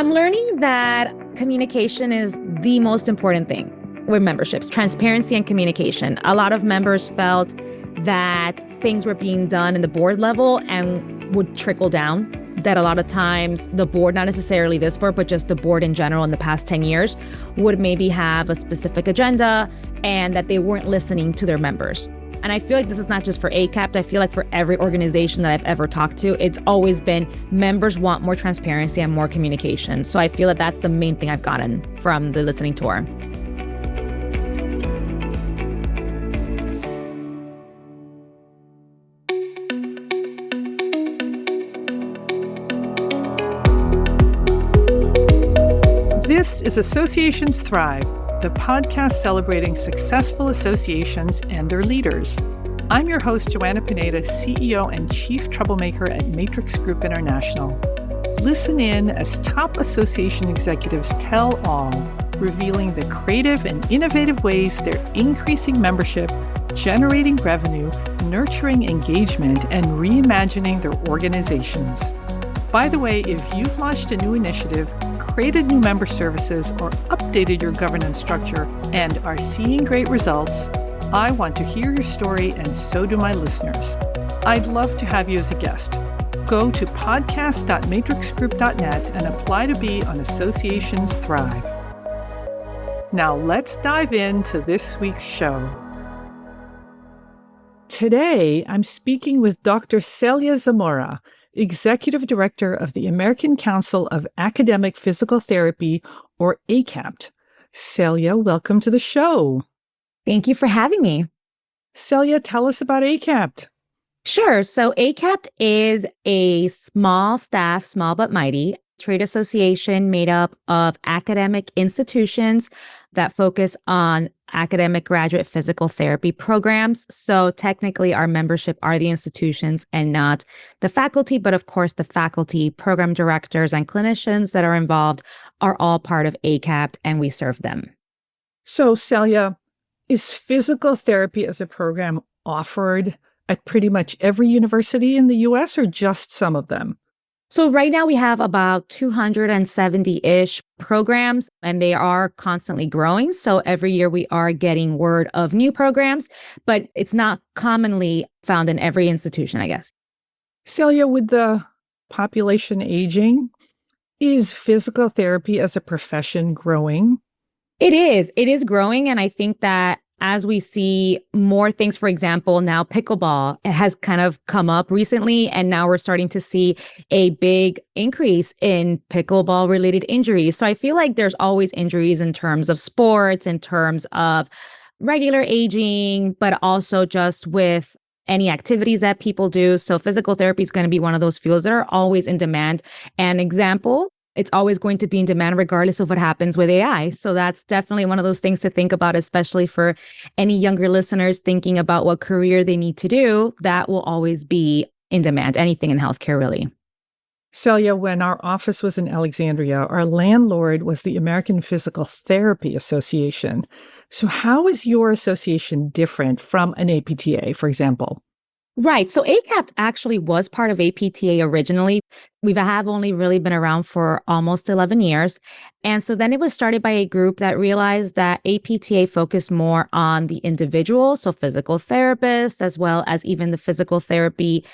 I'm learning that communication is the most important thing with memberships, transparency and communication. A lot of members felt that things were being done in the board level and would trickle down, that a lot of times the board, not necessarily this board, but just the board in general in the past 10 years, would maybe have a specific agenda and that they weren't listening to their members. And I feel like this is not just for ACAPT. I feel like for every organization that I've ever talked to, it's always been members want more transparency and more communication. So I feel that that's the main thing I've gotten from the listening tour. This is Associations Thrive, the podcast celebrating successful associations and their leaders. I'm your host, Joanna Pineda, CEO and Chief Troublemaker at Matrix Group International. Listen in as top association executives tell all, revealing the creative and innovative ways they're increasing membership, generating revenue, nurturing engagement, and reimagining their organizations. By the way, if you've launched a new initiative, created new member services, or updated your governance structure and are seeing great results, I want to hear your story, and so do my listeners. I'd love to have you as a guest. Go to podcast.matrixgroup.net and apply to be on Associations Thrive. Now let's dive into this week's show. Today, I'm speaking with Dr. Celia Zamora, Executive Director of the American Council of Academic Physical Therapy, or ACAPT. Celia, welcome to the show. Thank you for having me. Celia, tell us about ACAPT. Sure. So ACAPT is a small staff, small but mighty, trade association made up of academic institutions that focus on academic graduate physical therapy programs. So technically our membership are the institutions and not the faculty, but of course the faculty, program directors, and clinicians that are involved are all part of ACAPT, and we serve them. So Celia, is physical therapy as a program offered at pretty much every university in the U.S. or just some of them? So right now we have about 270-ish programs, and they are constantly growing. So every year we are getting word of new programs, but it's not commonly found in every institution, I guess. Celia, with the population aging, is physical therapy as a profession growing? It is. It is growing. And I think that as we see more things, for example, now pickleball has kind of come up recently, and now we're starting to see a big increase in pickleball related injuries. So I feel like there's always injuries in terms of sports, in terms of regular aging, but also just with any activities that people do. So physical therapy is going to be one of those fields that are always in demand. An example, it's always going to be in demand regardless of what happens with AI. So that's definitely one of those things to think about, especially for any younger listeners thinking about what career they need to do. That will always be in demand, anything in healthcare, really. Celia, when our office was in Alexandria, our landlord was the American Physical Therapy Association. So how is your association different from an APTA, for example? Right. So ACAPT actually was part of APTA originally. We have only really been around for almost 11 years. And so then it was started by a group that realized that APTA focused more on the individual, so physical therapists, as well as even the physical therapy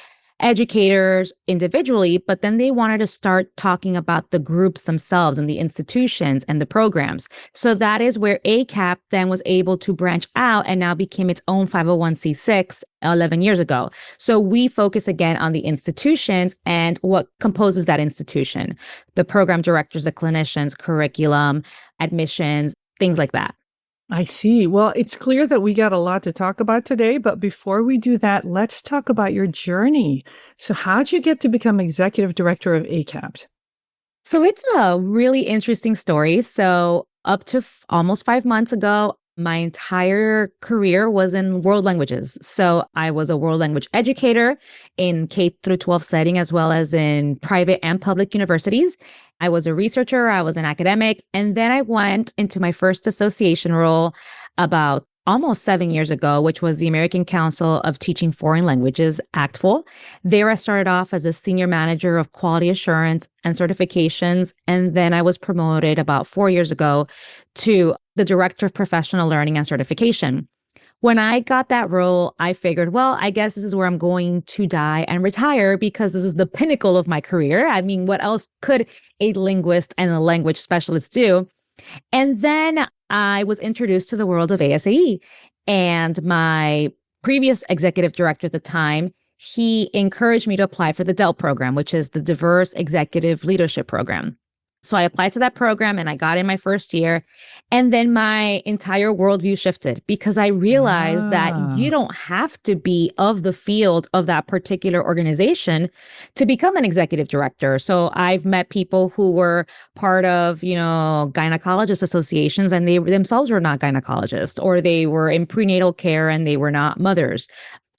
educators individually, but then they wanted to start talking about the groups themselves and the institutions and the programs. So that is where ACAPT then was able to branch out and now became its own 501c6 11 years ago. So we focus again on the institutions and what composes that institution, the program directors, the clinicians, curriculum, admissions, things like that. I see. Well, it's clear that we got a lot to talk about today, but before we do that, let's talk about your journey. So how'd you get to become executive director of ACAPT? So it's a really interesting story. So up to almost 5 months ago, my entire career was in world languages. So I was a world language educator in K through 12 setting, as well as in private and public universities. I was a researcher, I was an academic, and then I went into my first association role about almost 7 years ago, which was the American Council of Teaching Foreign Languages, ACTFL. There I started off as a senior manager of quality assurance and certifications. And then I was promoted about 4 years ago to the director of professional learning and certification. When I got that role, I figured, well, I guess this is where I'm going to die and retire because this is the pinnacle of my career. I mean, what else could a linguist and a language specialist do? And then I was introduced to the world of ASAE. And my previous executive director at the time, he encouraged me to apply for the DELP program, which is the Diverse Executive Leadership Program. So I applied to that program and I got in my first year. And then my entire worldview shifted because I realized that you don't have to be of the field of that particular organization to become an executive director. So I've met people who were part of, gynecologist associations and they themselves were not gynecologists, or they were in prenatal care and they were not mothers.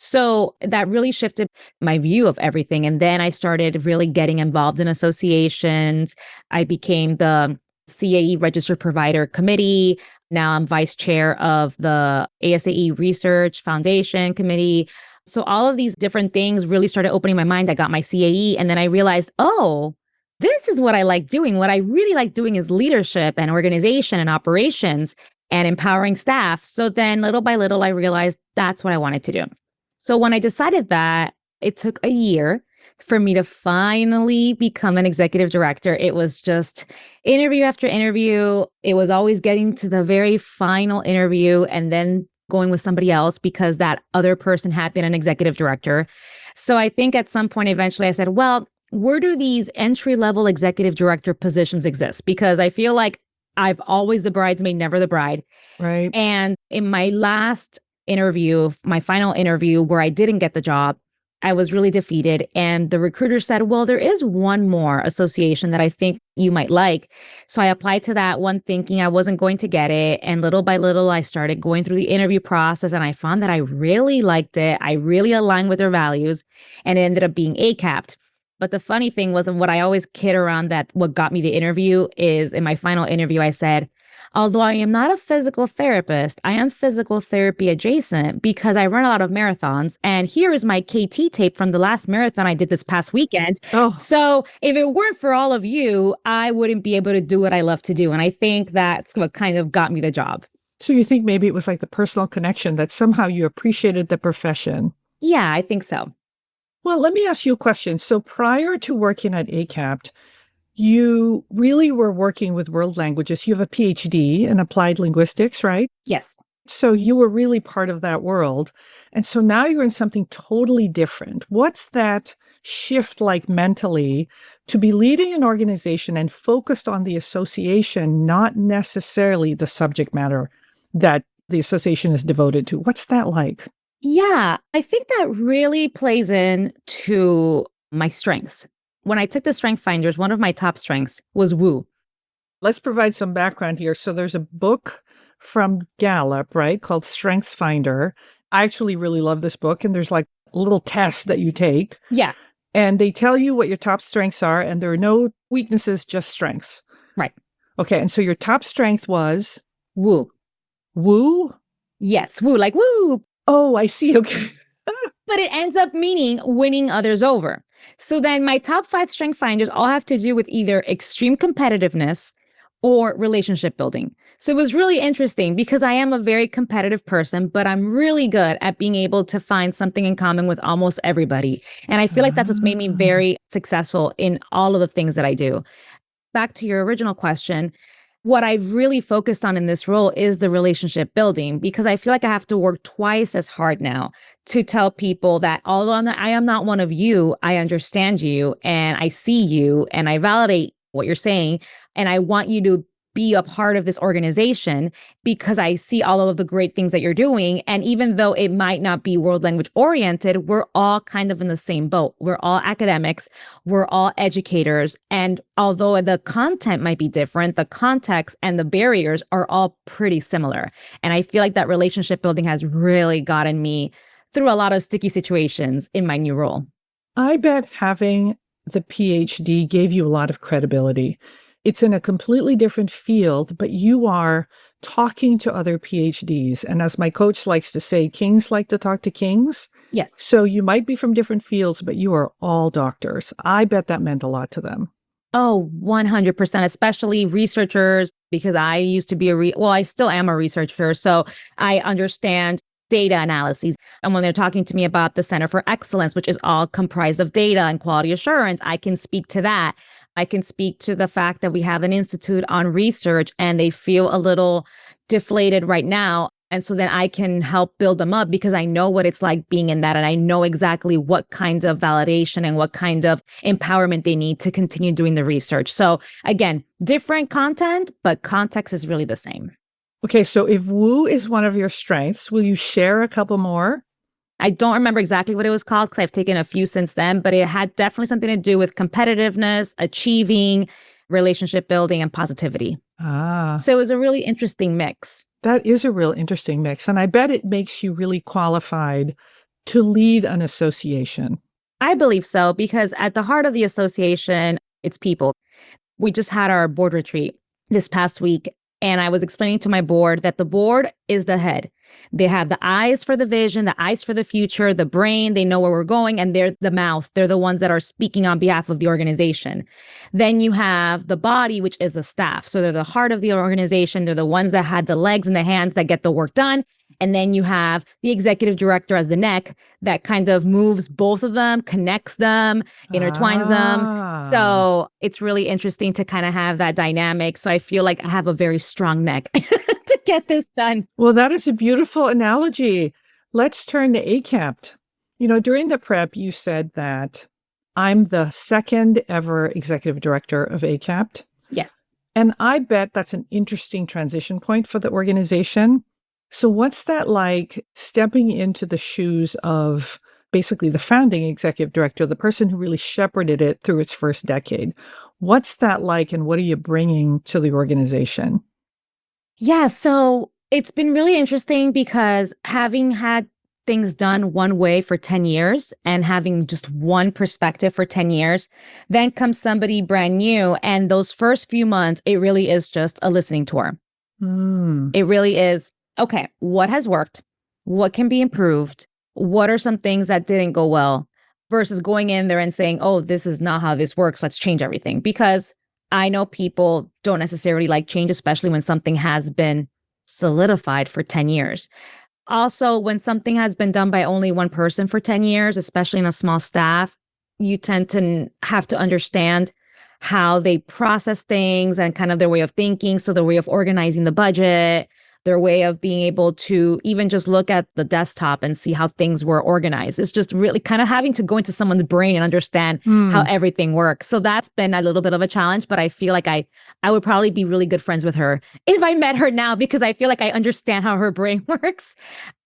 So that really shifted my view of everything. And then I started really getting involved in associations. I became the CAE Registered Provider Committee. Now I'm vice chair of the ASAE Research Foundation Committee. So all of these different things really started opening my mind. I got my CAE and then I realized, oh, this is what I like doing. What I really like doing is leadership and organization and operations and empowering staff. So then little by little, I realized that's what I wanted to do. So when I decided that, it took a year for me to finally become an executive director. It was just interview after interview. It was always getting to the very final interview and then going with somebody else because that other person had been an executive director. So I think at some point, eventually I said, well, where do these entry-level executive director positions exist? Because I feel like I've always the bridesmaid, never the bride. Right. And in my last interview, my final interview where I didn't get the job, I was really defeated. And the recruiter said, well, there is one more association that I think you might like. So I applied to that one thinking I wasn't going to get it. And little by little, I started going through the interview process and I found that I really liked it. I really aligned with their values and it ended up being ACAPT. But the funny thing was, and what I always kid around that what got me the interview is in my final interview, I said, although I am not a physical therapist, I am physical therapy adjacent because I run a lot of marathons. And here is my KT tape from the last marathon I did this past weekend. Oh. So if it weren't for all of you, I wouldn't be able to do what I love to do. And I think that's what kind of got me the job. So you think maybe it was like the personal connection that somehow you appreciated the profession? Yeah, I think so. Well, let me ask you a question. So prior to working at ACAPT, you really were working with world languages. You have a PhD in applied linguistics, right? Yes. So you were really part of that world. And so now you're in something totally different. What's that shift like mentally to be leading an organization and focused on the association, not necessarily the subject matter that the association is devoted to? What's that like? Yeah, I think that really plays into my strengths. When I took the Strength Finders, one of my top strengths was woo. Let's provide some background here. So there's a book from Gallup, right, called Strengths Finder. I actually really love this book. And there's like a little test that you take. Yeah. And they tell you what your top strengths are. And there are no weaknesses, just strengths. Right. Okay. And so your top strength was? Woo. Woo? Yes, woo, like woo. Oh, I see. Okay. But it ends up meaning winning others over. So then my top 5 strength finders all have to do with either extreme competitiveness or relationship building. So it was really interesting because I am a very competitive person, but I'm really good at being able to find something in common with almost everybody. And I feel like that's what's made me very successful in all of the things that I do. Back to your original question, what I've really focused on in this role is the relationship building, because I feel like I have to work twice as hard now to tell people that although I am not one of you, I understand you and I see you and I validate what you're saying. And I want you to be a part of this organization because I see all of the great things that you're doing. And even though it might not be world language oriented, we're all kind of in the same boat. We're all academics. We're all educators. And although the content might be different, the context and the barriers are all pretty similar. And I feel like that relationship building has really gotten me through a lot of sticky situations in my new role. I bet having the PhD gave you a lot of credibility. It's in a completely different field, but you are talking to other PhDs. And as my coach likes to say, kings like to talk to kings. Yes. So you might be from different fields, but you are all doctors. I bet that meant a lot to them. Oh, 100%, especially researchers, because I used to be I still am a researcher. So I understand data analyses. And when they're talking to me about the Center for Excellence, which is all comprised of data and quality assurance, I can speak to that. I can speak to the fact that we have an institute on research and they feel a little deflated right now. And so then I can help build them up because I know what it's like being in that. And I know exactly what kind of validation and what kind of empowerment they need to continue doing the research. So again, different content, but context is really the same. Okay, so if woo is one of your strengths, will you share a couple more? I don't remember exactly what it was called because I've taken a few since then, but it had definitely something to do with competitiveness, achieving, relationship building, and positivity. So it was a really interesting mix. That is a real interesting mix. And I bet it makes you really qualified to lead an association. I believe so, because at the heart of the association, it's people. We just had our board retreat this past week, and I was explaining to my board that the board is the head. They have the eyes for the vision, the eyes for the future, the brain, they know where we're going, and they're the mouth. They're the ones that are speaking on behalf of the organization. Then you have the body, which is the staff. So they're the heart of the organization. They're the ones that had the legs and the hands that get the work done. And then you have the executive director as the neck that kind of moves both of them, connects them, intertwines them. So it's really interesting to kind of have that dynamic. So I feel like I have a very strong neck to get this done. Well, that is a beautiful analogy. Let's turn to ACAPT. During the prep, you said that I'm the second ever executive director of ACAPT. Yes. And I bet that's an interesting transition point for the organization. So what's that like, stepping into the shoes of basically the founding executive director, the person who really shepherded it through its first decade? What's that like, and what are you bringing to the organization? Yeah, so it's been really interesting because having had things done one way for 10 years and having just one perspective for 10 years, then comes somebody brand new. And those first few months, it really is just a listening tour. It really is. Okay, what has worked? What can be improved? What are some things that didn't go well? Versus going in there and saying, oh, this is not how this works. Let's change everything. Because I know people don't necessarily like change, especially when something has been solidified for 10 years. Also, when something has been done by only one person for 10 years, especially in a small staff, you tend to have to understand how they process things and kind of their way of thinking. So their way of organizing the budget, their way of being able to even just look at the desktop and see how things were organized. It's just really kind of having to go into someone's brain and understand how everything works. So that's been a little bit of a challenge, but I feel like I would probably be really good friends with her if I met her now, because I feel like I understand how her brain works.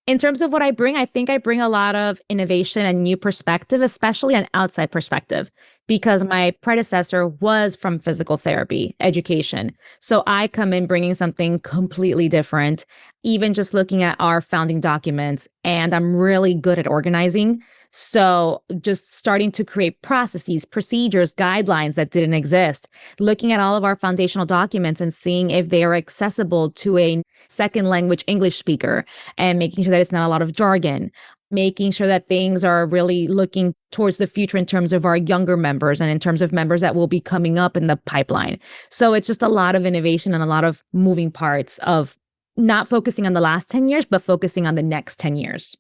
In terms of what I bring, I think I bring a lot of innovation and new perspective, especially an outside perspective, because my predecessor was from physical therapy education. So I come in bringing something completely different, even just looking at our founding documents, and I'm really good at organizing. So just starting to create processes, procedures, guidelines that didn't exist, looking at all of our foundational documents and seeing if they are accessible to a second language English speaker, and making sure that it's not a lot of jargon, making sure that things are really looking towards the future in terms of our younger members and in terms of members that will be coming up in the pipeline. So it's just a lot of innovation and a lot of moving parts of not focusing on the last 10 years, but focusing on the next 10 years.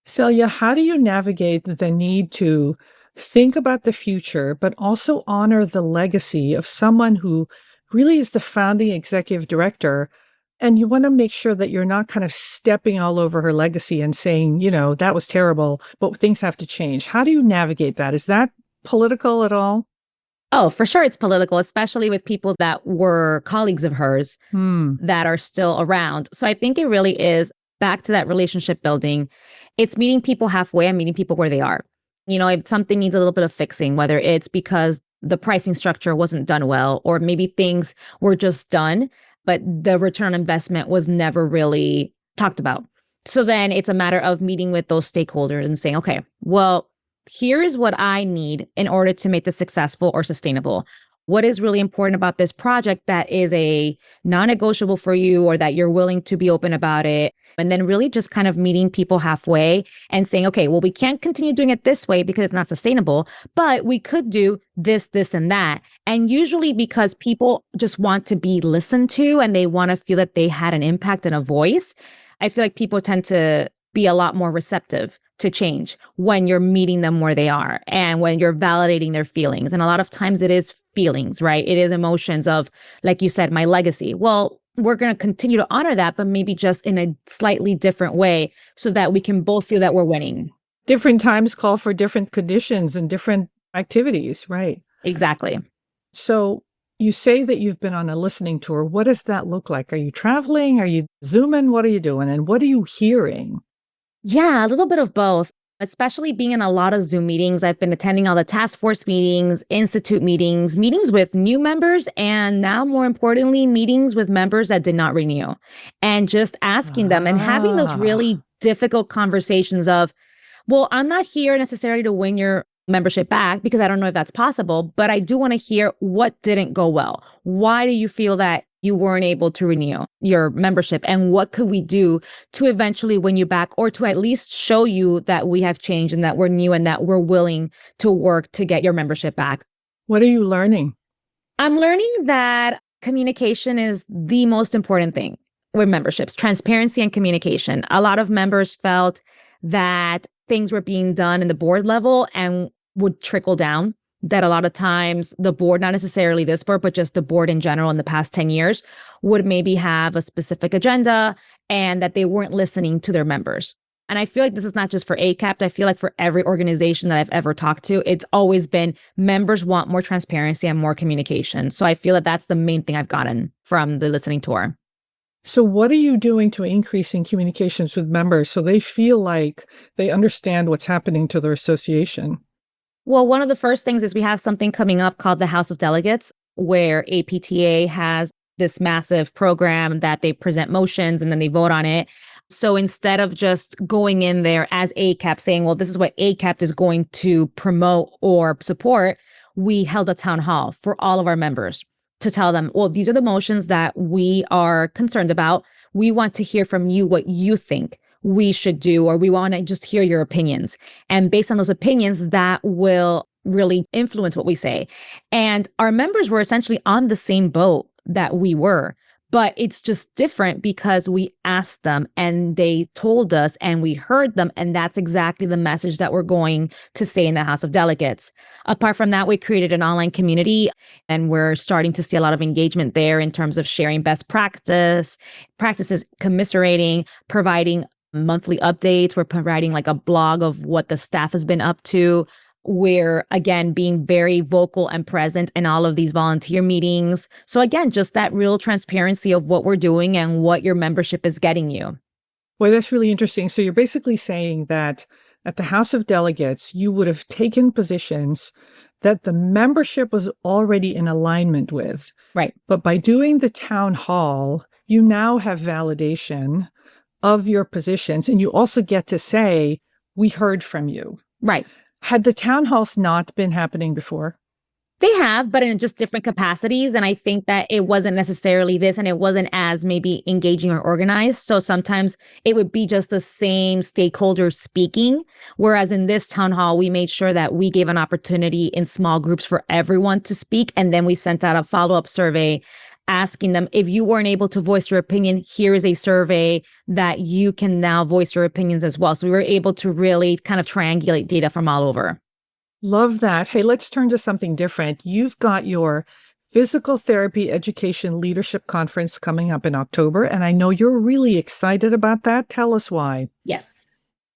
Celia, how do you navigate the need to think about the future, but also honor the legacy of someone who really is the founding executive director? And you want to make sure that you're not kind of stepping all over her legacy and saying, that was terrible, but things have to change. How do you navigate that? Is that political at all? Oh, for sure it's political, especially with people that were colleagues of hers that are still around. So I think it really is back to that relationship building. It's meeting people halfway and meeting people where they are. If something needs a little bit of fixing, whether it's because the pricing structure wasn't done well, or maybe things were just done, but the return on investment was never really talked about. So then it's a matter of meeting with those stakeholders and saying, okay, well, here is what I need in order to make this successful or sustainable. What is really important about this project that is a non-negotiable for you or that you're willing to be open about it? And then really just kind of meeting people halfway and saying, okay, well, we can't continue doing it this way because it's not sustainable, but we could do this, this, and that. And usually because people just want to be listened to and they want to feel that they had an impact and a voice, I feel like people tend to be a lot more receptive to change when you're meeting them where they are and when you're validating their feelings. And a lot of times it is feelings, right? It is emotions of, like you said, my legacy. Well, we're going to continue to honor that, but maybe just in a slightly different way so that we can both feel that we're winning. Different times call for different conditions and different activities, right? Exactly. So you say that you've been on a listening tour. What does that look like? Are you traveling? Are you Zooming? What are you doing? And what are you hearing? Yeah, a little bit of both, especially being in a lot of Zoom meetings. I've been attending all the task force meetings, institute meetings, meetings with new members, and now more importantly, meetings with members that did not renew. And just asking them and having those really difficult conversations of, well, I'm not here necessarily to win your membership back because I don't know if that's possible, but I do want to hear what didn't go well. Why do you feel that you weren't able to renew your membership? And what could we do to eventually win you back or to at least show you that we have changed and that we're new and that we're willing to work to get your membership back? What are you learning? I'm learning that communication is the most important thing with memberships, transparency and communication. A lot of members felt that things were being done in the board level and would trickle down, that a lot of times the board, not necessarily this board, but just the board in general in the past 10 years, would maybe have a specific agenda and that they weren't listening to their members. And I feel like this is not just for ACAPT. I feel like for every organization that I've ever talked to, it's always been members want more transparency and more communication. So I feel that that's the main thing I've gotten from the listening tour. So what are you doing to increase in communications with members so they feel like they understand what's happening to their association? Well, one of the first things is we have something coming up called the House of Delegates, where APTA has this massive program that they present motions and then they vote on it. So instead of just going in there as ACAPT saying, well, this is what ACAPT is going to promote or support, we held a town hall for all of our members to tell them, well, these are the motions that we are concerned about. We want to hear from you what you think we should do, or we want to just hear your opinions. And based on those opinions, that will really influence what we say. And our members were essentially on the same boat that we were, but it's just different because we asked them and they told us and we heard them. And that's exactly the message that we're going to say in the House of Delegates. Apart from that, we created an online community and we're starting to see a lot of engagement there in terms of sharing best practices, commiserating, providing monthly updates. We're providing like a blog of what the staff has been up to. We're, again, being very vocal and present in all of these volunteer meetings. So again, just that real transparency of what we're doing and what your membership is getting you. Well, that's really interesting. So you're basically saying that at the House of Delegates, you would have taken positions that the membership was already in alignment with. Right. But by doing the town hall, you now have validation of your positions. And you also get to say, we heard from you. Right. Had the town halls not been happening before? They have, but in just different capacities. And I think that it wasn't necessarily this and it wasn't as maybe engaging or organized. So sometimes it would be just the same stakeholders speaking. Whereas in this town hall, we made sure that we gave an opportunity in small groups for everyone to speak. And then we sent out a follow-up survey asking them, if you weren't able to voice your opinion, here is a survey that you can now voice your opinions as well. So we were able to really kind of triangulate data from all over. Love that. Hey, let's turn to something different. You've got your Physical Therapy Education Leadership Conference coming up in October, and I know you're really excited about that. Tell us why. Yes.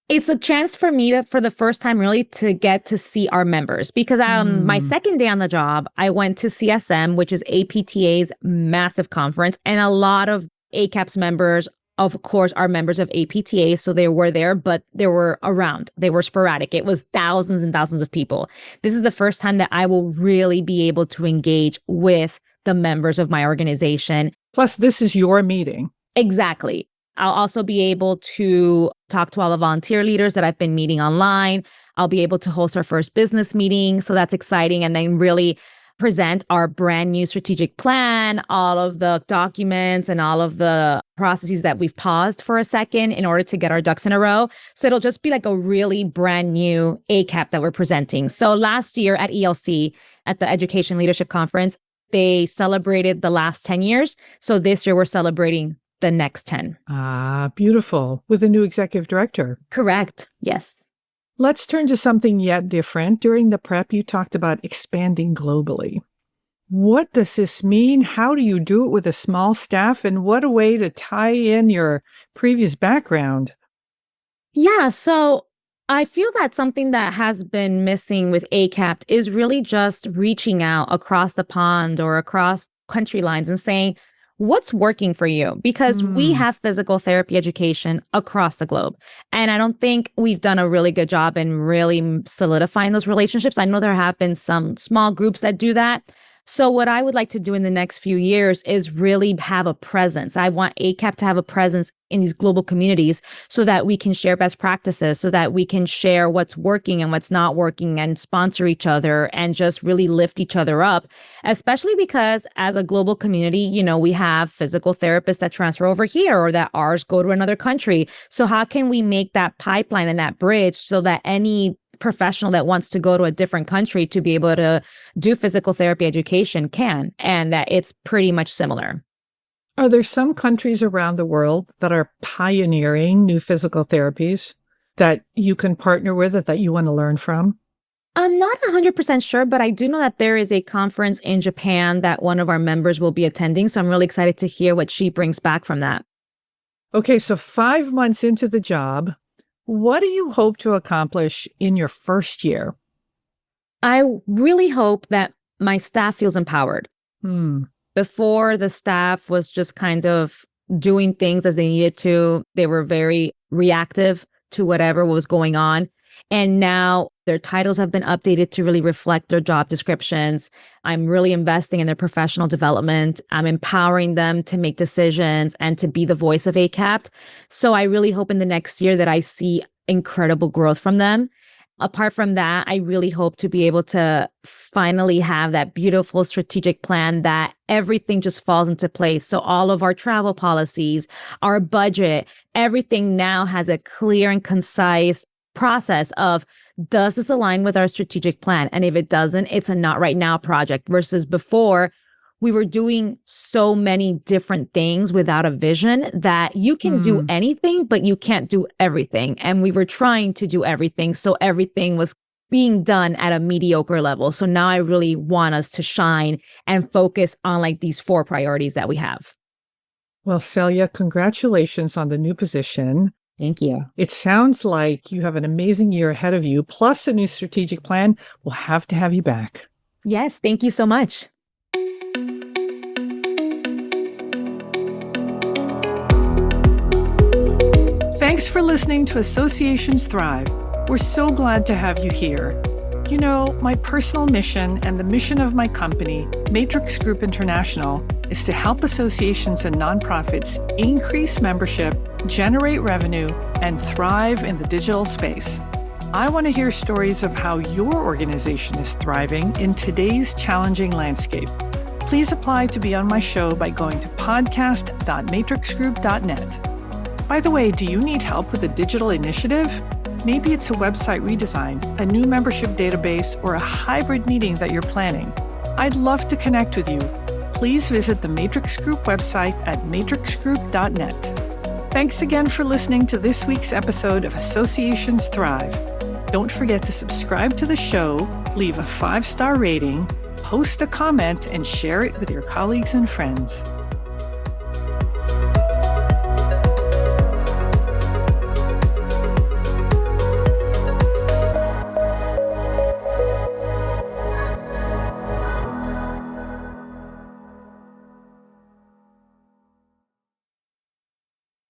It's a chance for me to, for the first time, really to get to see our members because my second day on the job, I went to CSM, which is APTA's massive conference, and a lot of ACAPT's members, of course, are members of APTA. So they were there, but they were around. They were sporadic. It was thousands and thousands of people. This is the first time that I will really be able to engage with the members of my organization. Plus, this is your meeting. Exactly. I'll also be able to talk to all the volunteer leaders that I've been meeting online. I'll be able to host our first business meeting. So that's exciting. And then really present our brand new strategic plan, all of the documents and all of the processes that we've paused for a second in order to get our ducks in a row. So it'll just be like a really brand new ACAPT that we're presenting. So last year at ELC, at the Education Leadership Conference, they celebrated the last 10 years. So this year we're celebrating the next 10. Ah, beautiful. With a new executive director. Correct. Yes. Let's turn to something yet different. During the prep, you talked about expanding globally. What does this mean? How do you do it with a small staff? And what a way to tie in your previous background. Yeah, so I feel that something that has been missing with ACAPT is really just reaching out across the pond or across country lines and saying, what's working for you? Because we have physical therapy education across the globe. And I don't think we've done a really good job in really solidifying those relationships. I know there have been some small groups that do that. So what I would like to do in the next few years is really have a presence. I want ACAPT to have a presence in these global communities so that we can share best practices, so that we can share what's working and what's not working and sponsor each other and just really lift each other up, especially because as a global community, you know, we have physical therapists that transfer over here or that ours go to another country. So how can we make that pipeline and that bridge so that any professional that wants to go to a different country to be able to do physical therapy education can, and that it's pretty much similar. Are there some countries around the world that are pioneering new physical therapies that you can partner with or that you want to learn from? I'm not 100% sure, but I do know that there is a conference in Japan that one of our members will be attending. So I'm really excited to hear what she brings back from that. Okay, so 5 months into the job, what do you hope to accomplish in your first year? I really hope that my staff feels empowered. Before, the staff was just kind of doing things as they needed to. They were very reactive to whatever was going on. And now their titles have been updated to really reflect their job descriptions. I'm really investing in their professional development. I'm empowering them to make decisions and to be the voice of ACAPT. So I really hope in the next year that I see incredible growth from them. Apart from that, I really hope to be able to finally have that beautiful strategic plan that everything just falls into place. So all of our travel policies, our budget, everything now has a clear and concise process of, does this align with our strategic plan? And if it doesn't, it's a not right now project, versus before we were doing so many different things without a vision that you can do anything, but you can't do everything. And we were trying to do everything. So everything was being done at a mediocre level. So now I really want us to shine and focus on like these 4 priorities that we have. Well, Celia, congratulations on the new position. Thank you. It sounds like you have an amazing year ahead of you, plus a new strategic plan. We'll have to have you back. Yes, thank you so much. Thanks for listening to Associations Thrive. We're so glad to have you here. You know, my personal mission and the mission of my company, Matrix Group International, is to help associations and nonprofits increase membership, generate revenue, and thrive in the digital space. I want to hear stories of how your organization is thriving in today's challenging landscape. Please apply to be on my show by going to podcast.matrixgroup.net. By the way, do you need help with a digital initiative? Maybe it's a website redesign, a new membership database, or a hybrid meeting that you're planning. I'd love to connect with you. Please visit the Matrix Group website at matrixgroup.net. Thanks again for listening to this week's episode of Associations Thrive. Don't forget to subscribe to the show, leave a 5-star rating, post a comment, and share it with your colleagues and friends.